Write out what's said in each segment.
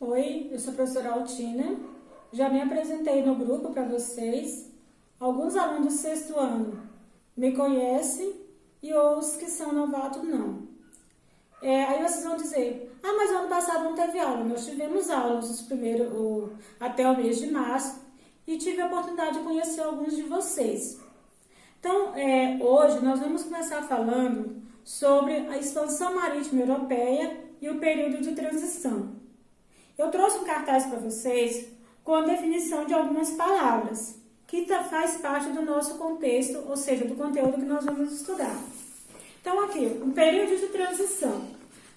Oi, eu sou a professora Altina. Já me apresentei no grupo para vocês. Alguns alunos do sexto ano me conhecem e outros que são novatos não. Aí vocês vão dizer, mas o ano passado não teve aula. Nós tivemos aulas até o mês de março e tive a oportunidade de conhecer alguns de vocês. Então, hoje nós vamos começar falando sobre a expansão marítima europeia e o período de transição. Eu trouxe um cartaz para vocês com a definição de algumas palavras, que faz parte do nosso contexto, ou seja, do conteúdo que nós vamos estudar. Então, aqui, um período de transição.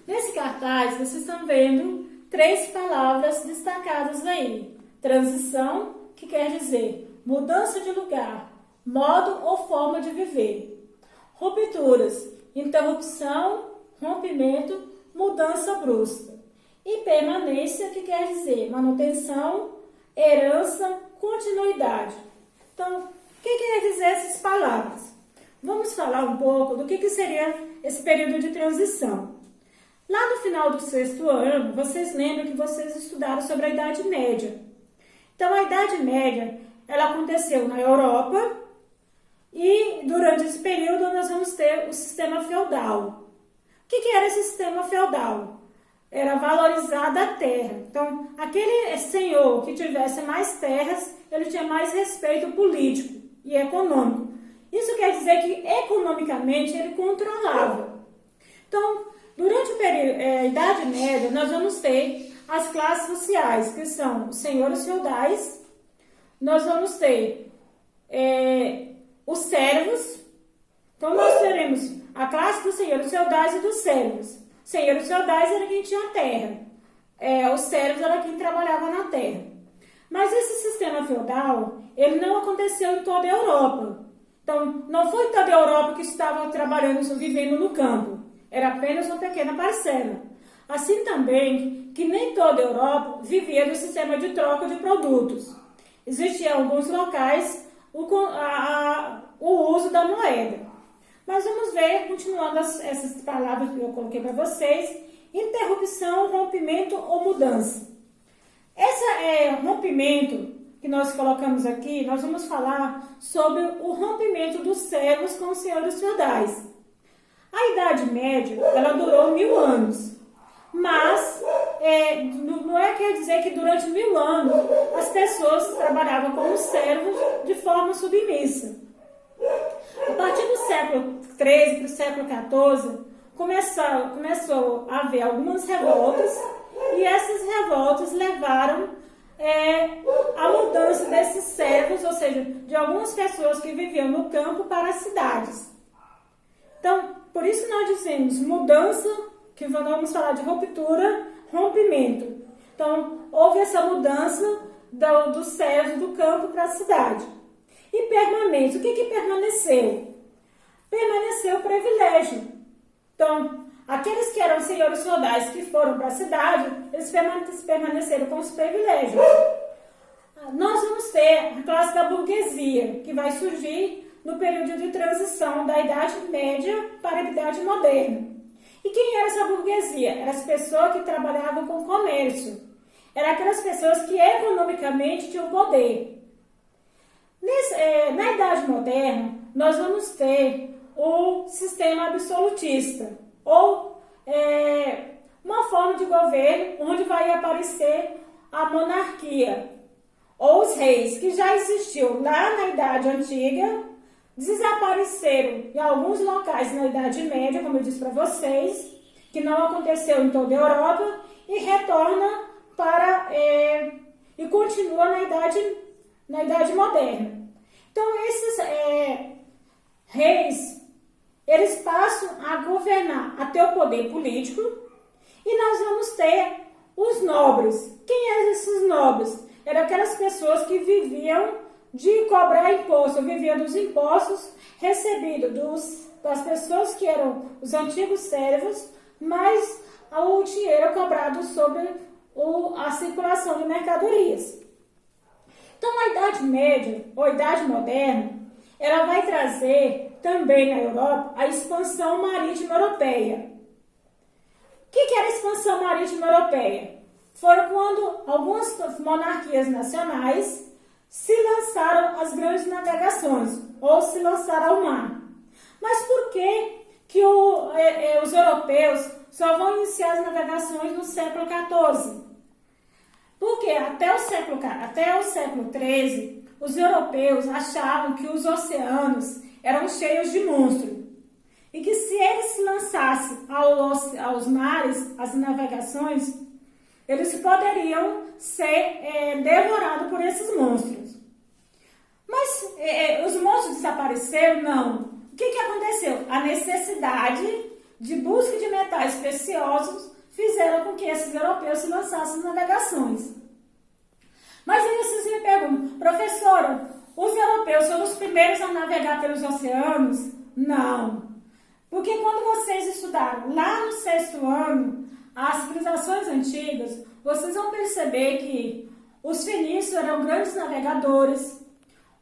Nesse cartaz, vocês estão vendo 3 palavras destacadas aí. Transição, que quer dizer mudança de lugar, modo ou forma de viver. Rupturas, interrupção, rompimento, mudança brusca. E permanência, que quer dizer manutenção, herança, continuidade. Então, o que quer dizer essas palavras? Vamos falar um pouco do que seria esse período de transição. Lá no final do sexto ano, vocês lembram que vocês estudaram sobre a Idade Média. Então, a Idade Média, ela aconteceu na Europa e durante esse período nós vamos ter o sistema feudal. O que era esse sistema feudal? Era valorizada a terra. Então, aquele senhor que tivesse mais terras, ele tinha mais respeito político e econômico. Isso quer dizer que, economicamente, ele controlava. Então, durante a Idade Média, nós vamos ter as classes sociais, que são os senhores feudais, nós vamos ter os servos. Então, nós teremos a classe dos senhores feudais e dos servos. Senhores feudais era quem tinha terra, os servos era quem trabalhava na terra. Mas esse sistema feudal, ele não aconteceu em toda a Europa. Então, não foi toda a Europa que estava trabalhando, vivendo no campo. Era apenas uma pequena parcela. Assim também, que nem toda a Europa vivia do sistema de troca de produtos. Existiam alguns locais o uso da moeda. Mas vamos ver, continuando essas palavras que eu coloquei para vocês, interrupção, rompimento ou mudança. Esse rompimento que nós colocamos aqui, nós vamos falar sobre o rompimento dos servos com os senhores feudais. A Idade Média, ela durou 1000 anos, mas não quer dizer que durante 1000 anos as pessoas trabalhavam como servos de forma submissa. A partir do século XIII para o século XIV, começou a haver algumas revoltas, e essas revoltas levaram a mudança desses servos, ou seja, de algumas pessoas que viviam no campo para as cidades. Então, por isso nós dizemos mudança, que vamos falar de ruptura, rompimento. Então, houve essa mudança dos servos do campo para a cidade. E permanente. O que permaneceu? Permaneceu o privilégio. Então, aqueles que eram senhores feudais que foram para a cidade, eles permaneceram com os privilégios. Nós vamos ter a classe da burguesia, que vai surgir no período de transição da Idade Média para a Idade Moderna. E quem era essa burguesia? Eram as pessoas que trabalhavam com comércio. Eram aquelas pessoas que economicamente tinham poder. Na Idade Moderna, nós vamos ter o sistema absolutista, ou uma forma de governo onde vai aparecer a monarquia, ou os reis, que já existiu lá na Idade Antiga, desapareceram em alguns locais na Idade Média, como eu disse para vocês, que não aconteceu em toda a Europa, e retorna e continua na Idade Moderna. Então, esses reis, eles passam a governar, a ter o poder político, e nós vamos ter os nobres. Quem eram esses nobres? Eram aquelas pessoas que viviam de cobrar imposto, viviam dos impostos recebidos das pessoas que eram os antigos servos, mas o dinheiro cobrado sobre a circulação de mercadorias. Então, a Idade Média, ou a Idade Moderna, ela vai trazer também na Europa a expansão marítima europeia. O que era a expansão marítima europeia? foi quando algumas monarquias nacionais se lançaram às grandes navegações, ou se lançaram ao mar. Mas por que os europeus só vão iniciar as navegações no século XIV? Porque até o século XIII, os europeus achavam que os oceanos eram cheios de monstros e que se eles se lançassem aos mares, às navegações, eles poderiam ser devorados por esses monstros. Mas os monstros desapareceram? Não. O que aconteceu? A necessidade de busca de metais preciosos fizeram com que esses europeus se lançassem às navegações. Mas aí vocês me perguntam, professora, os europeus foram os primeiros a navegar pelos oceanos? Não. Porque quando vocês estudaram lá no 6º ano as civilizações antigas, vocês vão perceber que os fenícios eram grandes navegadores,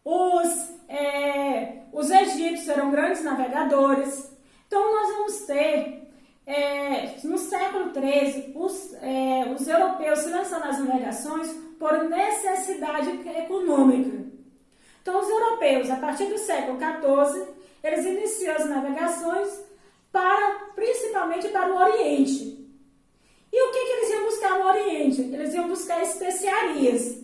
os egípcios eram grandes navegadores. Então nós vamos ter, no século XIII, os europeus se lançando nas navegações por necessidade econômica. Então os europeus, a partir do século XIV, eles iniciam as navegações principalmente para o Oriente. E o que eles iam buscar no Oriente? Eles iam buscar especiarias.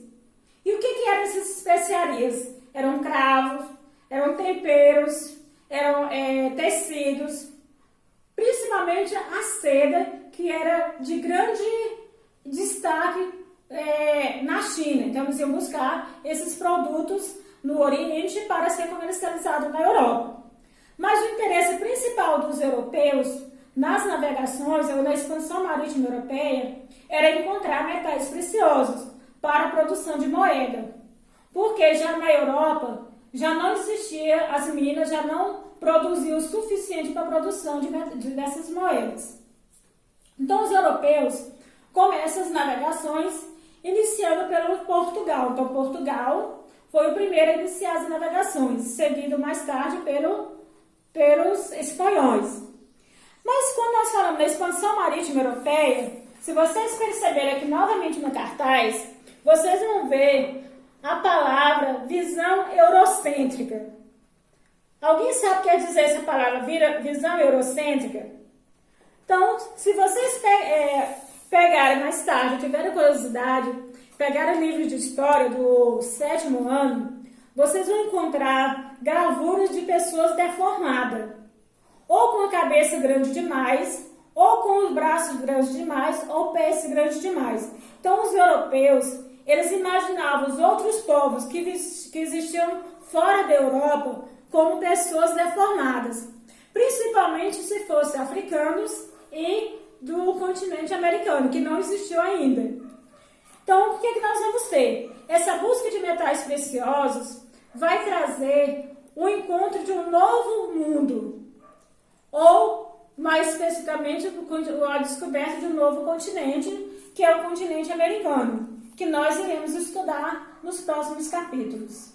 E o que eram essas especiarias? Eram cravos, eram temperos, eram tecidos, principalmente a seda, que era de grande destaque na China. Então eles iam buscar esses produtos no Oriente para ser comercializado na Europa. Mas o interesse principal dos europeus nas navegações ou na expansão marítima europeia era encontrar metais preciosos para a produção de moeda. Porque já na Europa já não existia, as minas já não produziam o suficiente para a produção dessas moedas. Então os europeus começam as navegações iniciando pelo Portugal. Então Portugal foi o primeiro a iniciar as navegações, seguido mais tarde pelos espanhóis. Mas quando nós falamos da expansão marítima europeia, se vocês perceberem aqui novamente no cartaz, vocês vão ver a palavra visão eurocêntrica. Alguém sabe o que quer dizer essa palavra, visão eurocêntrica? Então, se vocês pegarem mais tarde, tiverem curiosidade, pegarem livros de história do 7º ano, vocês vão encontrar gravuras de pessoas deformadas, ou com a cabeça grande demais, ou com os braços grandes demais, ou pés grandes demais. Então, os europeus, eles imaginavam os outros povos que existiam fora da Europa como pessoas deformadas, principalmente se fossem africanos e do continente americano, que não existiu ainda. Então, o que nós vamos ter? Essa busca de metais preciosos vai trazer o encontro de um novo mundo, ou, mais especificamente, a descoberta de um novo continente, que é o continente americano, que nós iremos estudar nos próximos capítulos.